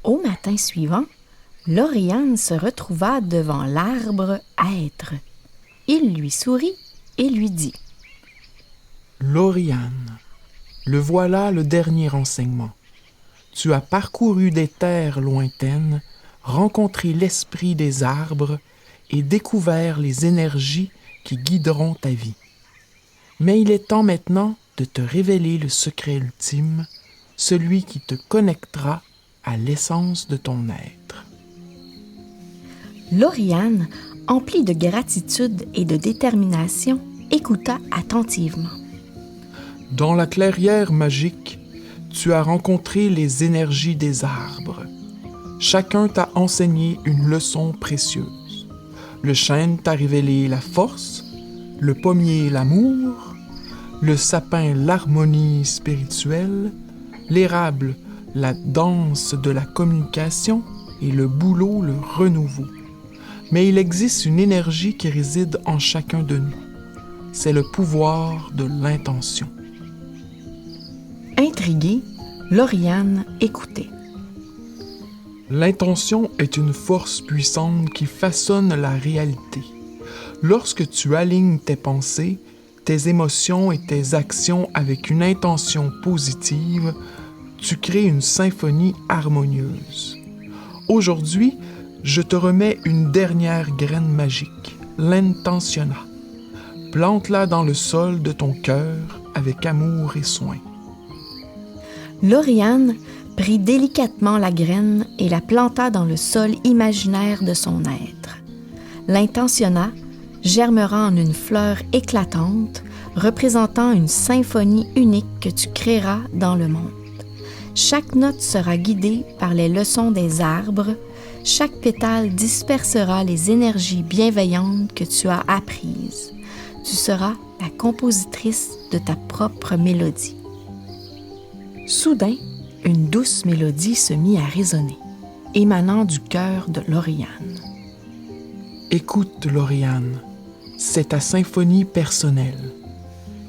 Au matin suivant, Lauriane se retrouva devant l'arbre Hêtre. Il lui sourit et lui dit: « Lauriane, le voilà le dernier enseignement. Tu as parcouru des terres lointaines, rencontré l'esprit des arbres et découvert les énergies qui guideront ta vie. Mais il est temps maintenant de te révéler le secret ultime, celui qui te connectera à l'essence de ton être. » Lauriane, emplie de gratitude et de détermination, écouta attentivement. « Dans la clairière magique, tu as rencontré les énergies des arbres. Chacun t'a enseigné une leçon précieuse. Le chêne t'a révélé la force, le pommier l'amour, le sapin l'harmonie spirituelle, l'érable la danse de la communication et le bouleau le renouveau. Mais il existe une énergie qui réside en chacun de nous. C'est le pouvoir de l'intention. » Intriguée, Lauriane écoutait. L'intention est une force puissante qui façonne la réalité. Lorsque tu alignes tes pensées, tes émotions et tes actions avec une intention positive, tu crées une symphonie harmonieuse. Aujourd'hui, je te remets une dernière graine magique, l'intentiona. Plante-la dans le sol de ton cœur avec amour et soin. Lauriane prit délicatement la graine et la planta dans le sol imaginaire de son être. L'intentiona germera en une fleur éclatante, représentant une symphonie unique que tu créeras dans le monde. Chaque note sera guidée par les leçons des arbres, chaque pétale dispersera les énergies bienveillantes que tu as apprises. Tu seras la compositrice de ta propre mélodie. Soudain, une douce mélodie se mit à résonner, émanant du cœur de Lauriane. Écoute, Lauriane, c'est ta symphonie personnelle.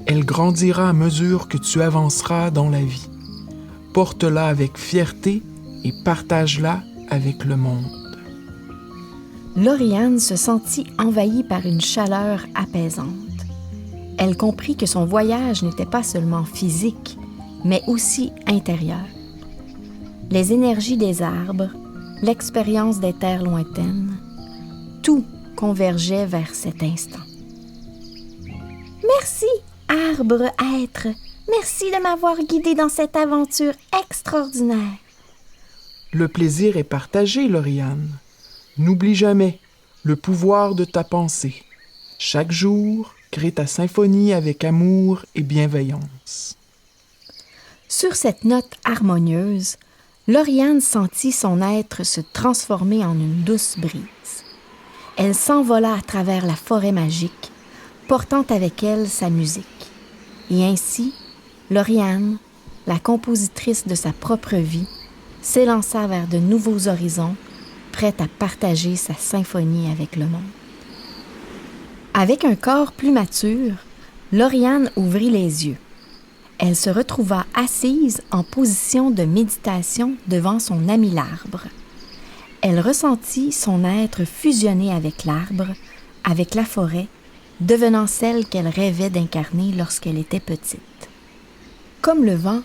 Elle grandira à mesure que tu avanceras dans la vie. Porte-la avec fierté et partage-la avec le monde. Lauriane se sentit envahie par une chaleur apaisante. Elle comprit que son voyage n'était pas seulement physique, mais aussi intérieur. Les énergies des arbres, l'expérience des terres lointaines, tout convergeait vers cet instant. « Merci, arbre être! Merci de m'avoir guidée dans cette aventure extraordinaire! » Le plaisir est partagé, Lauriane. N'oublie jamais le pouvoir de ta pensée. Chaque jour, crée ta symphonie avec amour et bienveillance. Sur cette note harmonieuse, Lauriane sentit son être se transformer en une douce brise. Elle s'envola à travers la forêt magique, portant avec elle sa musique. Et ainsi, Lauriane, la compositrice de sa propre vie, s'élança vers de nouveaux horizons, prête à partager sa symphonie avec le monde. Avec un corps plus mature, Lauriane ouvrit les yeux. Elle se retrouva assise en position de méditation devant son ami l'arbre. Elle ressentit son être fusionner avec l'arbre, avec la forêt, devenant celle qu'elle rêvait d'incarner lorsqu'elle était petite. Comme le vent,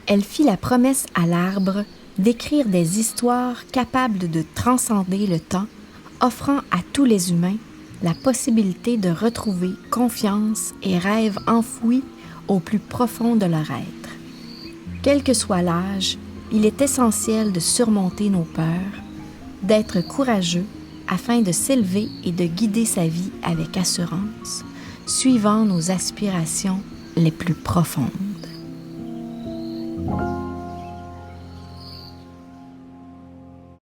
elle fit la promesse à l'arbre d'écrire des histoires capables de transcender le temps, offrant à tous les humains la possibilité de retrouver confiance et rêves enfouis au plus profond de leur être. Quel que soit l'âge, il est essentiel de surmonter nos peurs, d'être courageux afin de s'élever et de guider sa vie avec assurance, suivant nos aspirations les plus profondes.